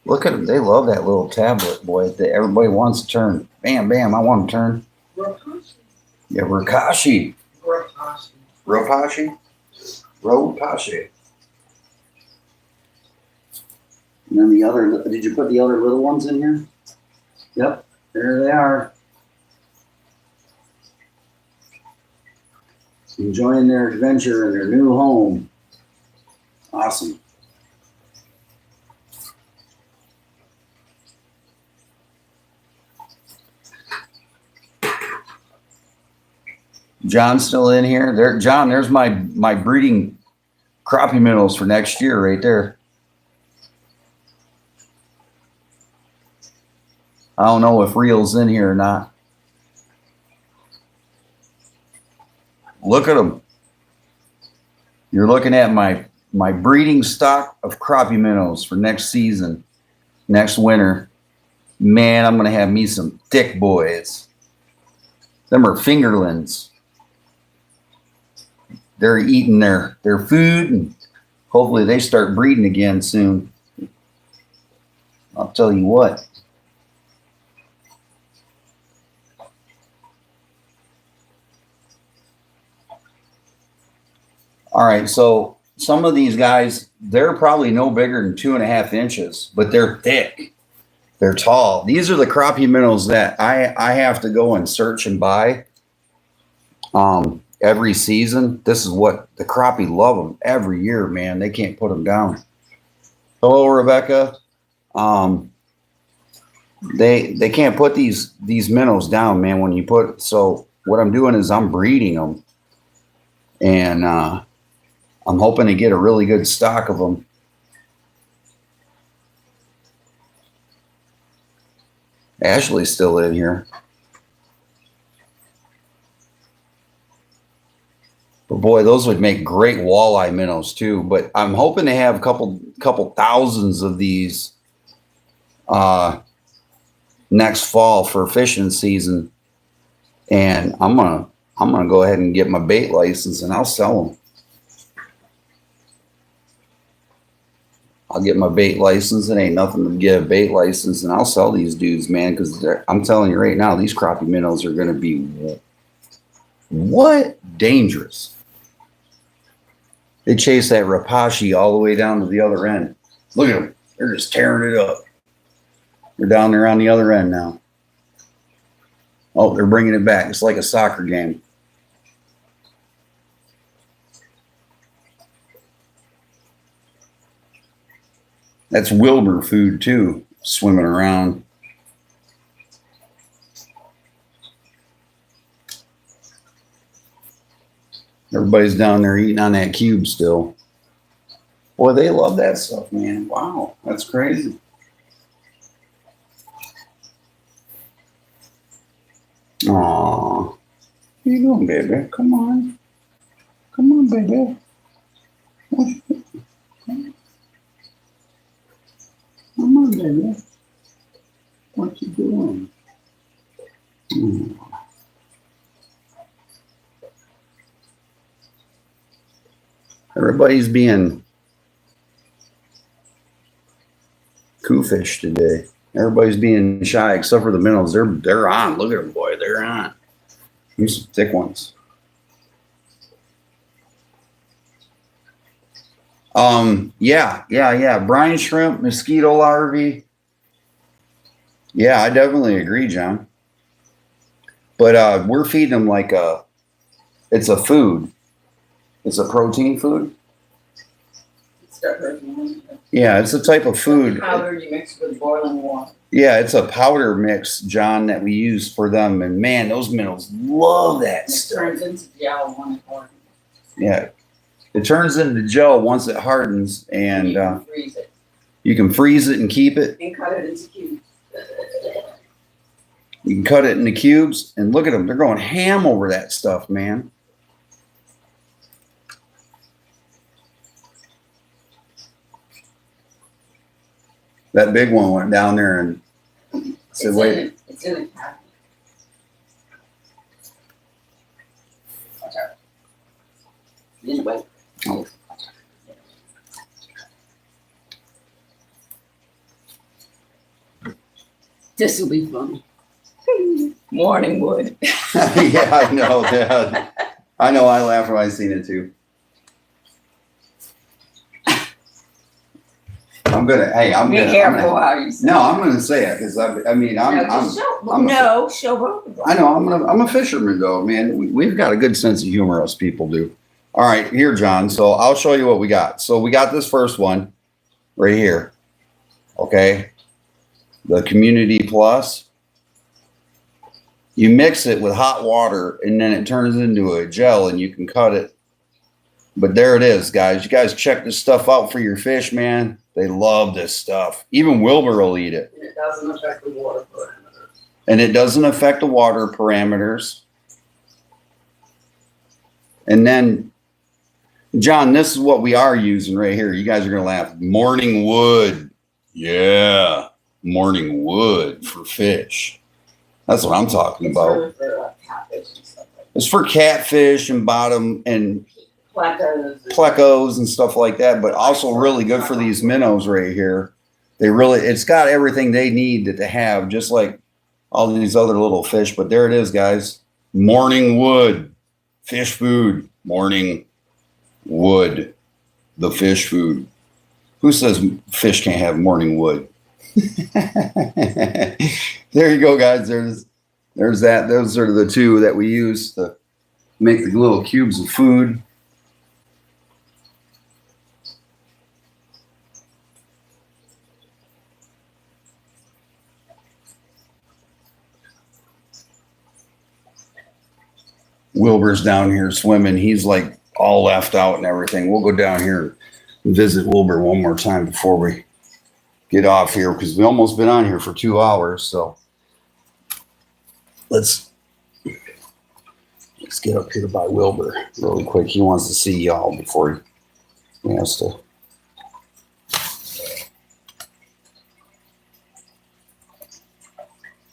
Look at them. They love that little tablet, boy. That everybody wants to turn. Bam, bam. I want to turn. Rapashi. Yeah, Rakashi. Rapashi. Ropashi? Ropashi. And then the other, did you put the other little ones in here? Yep, there they are. Enjoying their adventure in their new home. Awesome. John's still in here. There, John, there's my breeding crappie minnows for next year right there. I don't know if Reel's in here or not. Look at them. You're looking at my breeding stock of crappie minnows for next season, next winter. Man, I'm gonna have me some thick boys. Them are fingerlings. They're eating their food, and hopefully they start breeding again soon. I'll tell you what. All right, so some of these guys, they're probably no bigger than 2.5 inches, but they're thick. They're tall. These are the crappie minnows that I have to go and search and buy. Every season. This is what the crappie love them every year, man. They can't put them down. Hello, Rebecca. They can't put these minnows down, man. When you put, so what I'm doing is I'm breeding them, and I'm hoping to get a really good stock of them. Ashley's still in here. But boy, those would make great walleye minnows too. But I'm hoping to have a couple thousands of these next fall for fishing season. And I'm gonna go ahead and get my bait license, and I'll sell them. I'll get my bait license. It ain't nothing to get a bait license, and I'll sell these dudes, man. Because I'm telling you right now, these crappie minnows are gonna be dangerous. They chase that rapashi all the way down to the other end. Look at them. They're just tearing it up. They're down there on the other end now. Oh, they're bringing it back. It's like a soccer game. That's Wilbur food too, swimming around. Everybody's down there eating on that cube still. Boy, they love that stuff, man. Wow, that's crazy. Aw. Where you going, baby? Come on. Come on, baby. Come on, baby. What you doing? Everybody's being coofish today. Everybody's being shy except for the minnows. They're on. Look at them, boy. They're on. Here's some thick ones. Yeah. Brine shrimp, mosquito larvae. Yeah, I definitely agree, John. But we're feeding them like it's a food. It's a protein food. Yeah, it's a type of food. Powder you mix with boiling water. Yeah, it's a powder mix, John, that we use for them. And man, those minnows love that stuff. It turns into gel when it hardens. Yeah, it turns into gel once it hardens, and you can freeze it. You can freeze it and keep it. And cut it into cubes. You can cut it into cubes, and look at them. They're going ham over that stuff, man. That big one went down there and said, wait. It's in the cabinet. Watch out. In the way. Oh. This will be funny. Morning wood. Yeah, I know, Dad. I know, I laughed when I seen it too. I'm Be careful how you say it. No, I'm gonna say it because Show both. I know I'm a fisherman though, man. We've got a good sense of humor, us people do. All right, here, John. So I'll show you what we got. So we got this first one right here. Okay, the Community Plus. You mix it with hot water and then it turns into a gel and you can cut it. But there it is, guys. You guys check this stuff out for your fish, man. They love this stuff. Even Wilbur will eat it. And it doesn't affect the water parameters. And it doesn't affect the water parameters. And then, John, this is what we are using right here. You guys are going to laugh. Morning wood. Yeah. Morning wood for fish. That's what I'm talking about. Really for catfish and stuff like that. It's for catfish and bottom and Plecos and stuff like that, but also really good for these minnows right here. It's got everything they need to have, just like all these other little fish. But there it is, guys. Morning wood, fish food. Morning wood, the fish food. Who says fish can't have morning wood? There you go, guys. There's that. Those are the two that we use to make the little cubes of food. Wilbur's down here swimming. He's like all left out and everything. We'll go down here and visit Wilbur one more time before we get off here because we almost been on here for 2 hours. So let's get up here by Wilbur really quick. He wants to see y'all before he has to.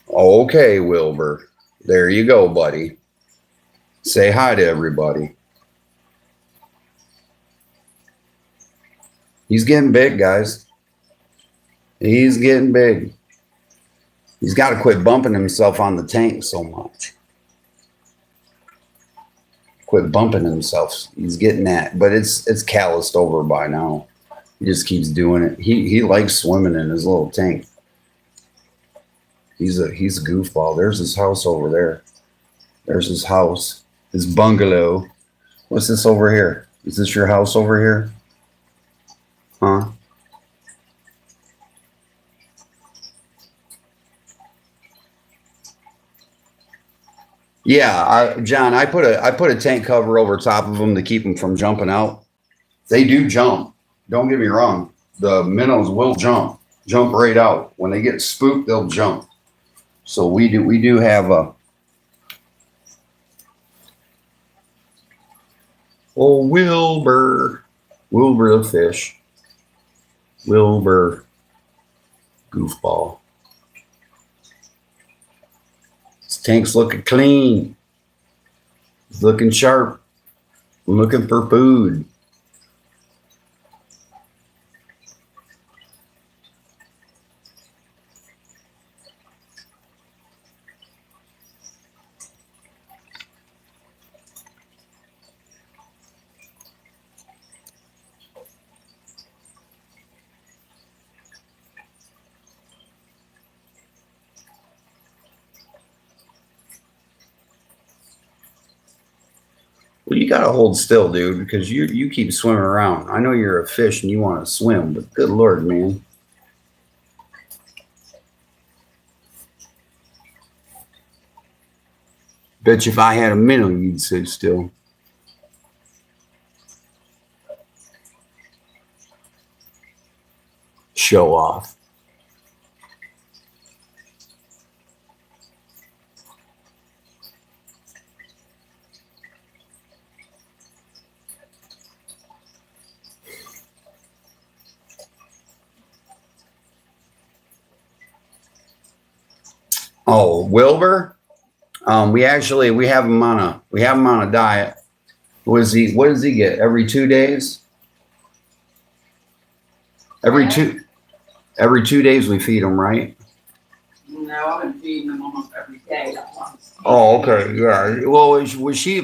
Okay, Wilbur. There you go, buddy. Say hi to everybody. He's getting big, guys. He's getting big. He's got to quit bumping himself on the tank so much. Quit bumping himself. He's getting that, but it's calloused over by now. He just keeps doing it. He likes swimming in his little tank. He's a goofball. There's his house over there. There's his house. His bungalow. What's this over here? Is this your house over here? Huh? Yeah, John, I put a tank cover over top of them to keep them from jumping out. They do jump. Don't get me wrong. The minnows will jump right out. When they get spooked, they'll jump. So we do have a. Oh, Wilbur the fish. Wilbur, goofball. This tank's looking clean. It's looking sharp. I'm looking for food. Well, you gotta hold still, dude, because you keep swimming around. I know you're a fish and you want to swim, but good Lord, man. Bet you if I had a minnow, you'd sit still. Show off. Oh, Wilbur. We have him on a diet. What does he get? Every 2 days? Every two every 2 days we feed him, right? No, I've been feeding them almost every day. Oh, okay. Yeah. Well,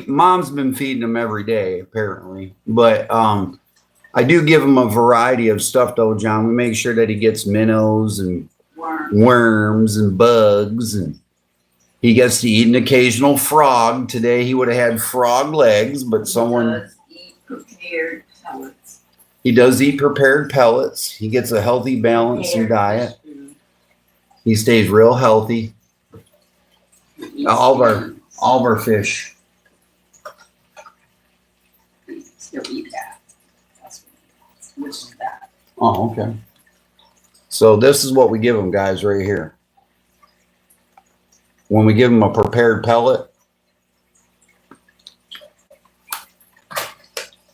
mom's been feeding him every day, apparently. But I do give him a variety of stuff though, John. We make sure that he gets minnows and worms and bugs, and he gets to eat an occasional frog. Today he would have had frog legs, but someone he does eat prepared pellets. He gets a healthy balance in diet. He stays real healthy. All of our fish. Still eat that. Which is that. Oh, okay. So this is what we give them, guys, right here. When we give them a prepared pellet,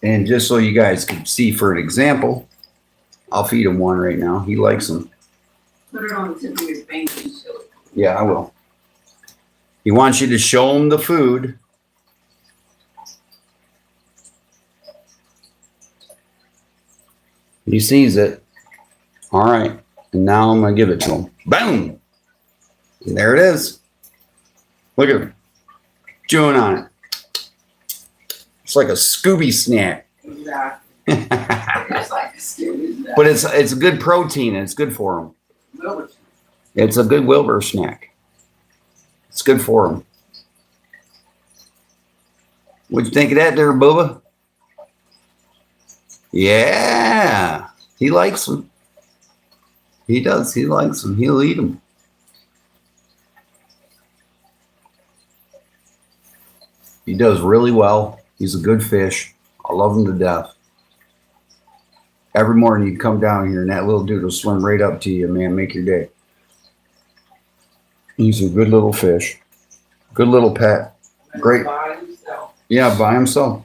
and just so you guys can see for an example, I'll feed him one right now. He likes them. Put it on the tip of your finger and show it. Yeah, I will. He wants you to show him the food. He sees it. All right. And now I'm going to give it to him. Boom. And there it is. Look at him. Chewing on it. It's like a Scooby snack. Exactly. It's like a Scooby snack. But it's a good protein and it's good for him. Wilbur. It's a good Wilbur snack. It's good for him. What'd you think of that there, Bubba? Yeah. He likes them. He does. He likes them. He'll eat them. He does really well. He's a good fish. I love him to death. Every morning you come down here and that little dude will swim right up to you, man. Make your day. He's a good little fish. Good little pet. Great. By himself. Yeah, by himself.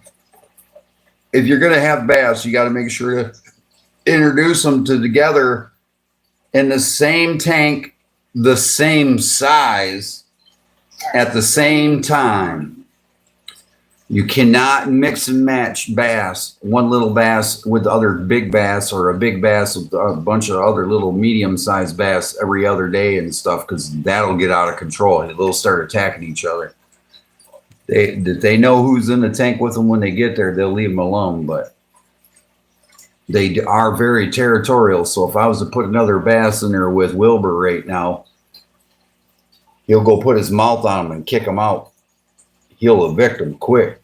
If you're going to have bass, you got to make sure to introduce them together in the same tank, the same size, at the same time. You cannot mix and match bass, one little bass with the other big bass, or a big bass with a bunch of other little medium-sized bass every other day and stuff, because that'll get out of control. They'll start attacking each other. They know who's in the tank with them when they get there, they'll leave them alone, but they are very territorial. So if I was to put another bass in there with Wilbur right now, he'll go put his mouth on them and kick them out. He'll evict them quick.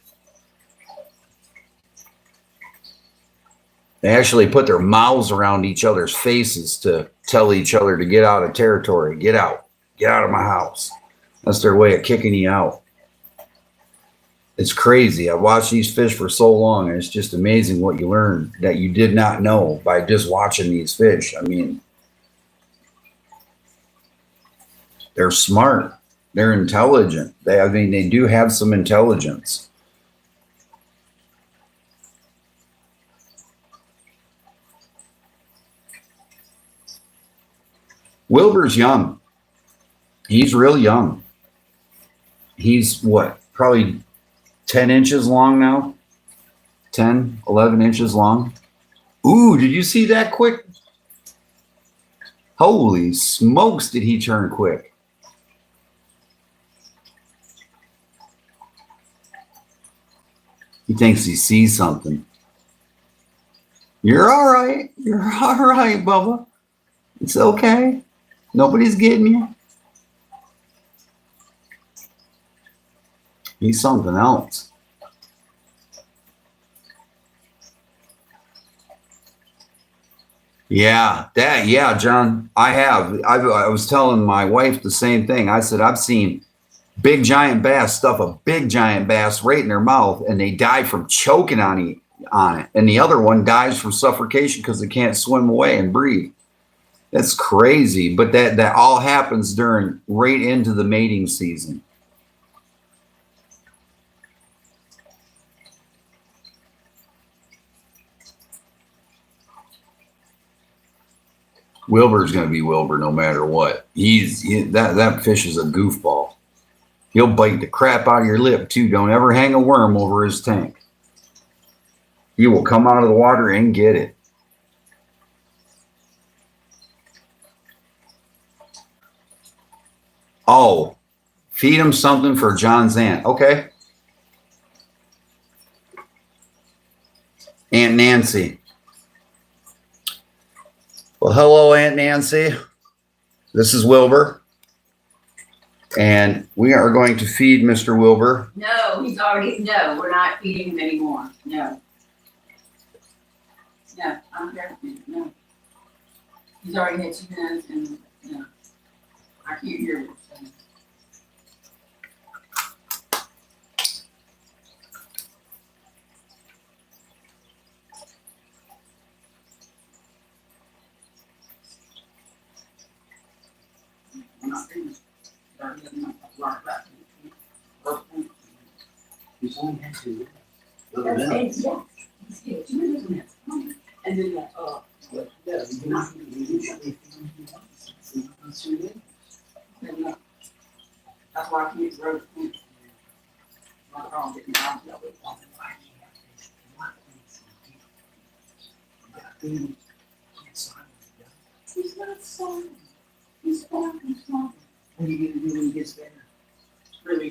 They actually put their mouths around each other's faces to tell each other to get out of territory. Get out. Get out of my house. That's their way of kicking you out. It's crazy. I've watched these fish for so long, and it's just amazing what you learn that you did not know by just watching these fish. I mean, they're smart. They're intelligent. They do have some intelligence. Wilbur's young. He's real young. He's what? Probably 10 inches long now. 10, 11 inches long. Ooh, did you see that quick? Holy smokes, did he turn quick? He thinks he sees something. You're all right. You're all right, Bubba. It's okay. Nobody's getting you. He's something else. Yeah, John, I was telling my wife the same thing. I said, I've seen big giant bass stuff a big giant bass right in their mouth, and they die from choking on it. And the other one dies from suffocation because they can't swim away and breathe. That's crazy. But that all happens right into the mating season. Wilbur's going to be Wilbur no matter what. That fish is a goofball. He'll bite the crap out of your lip too. Don't ever hang a worm over his tank. He will come out of the water and get it. Oh, feed him something for John's aunt. Okay. Aunt Nancy. Well, hello, Aunt Nancy. This is Wilbur. And we are going to feed Mr. Wilbur. No, we're not feeding him anymore. No. No, I don't care. No. He's already had 2 minutes and no. I can't hear what you're saying. I'm not finished. He's only had 2 minutes. And then Yeah, you not usually that's why I can't grow the food. My dog didn't have to with He's not sorry. He's fine. He's fine. What are you gonna do when he gets better? Really,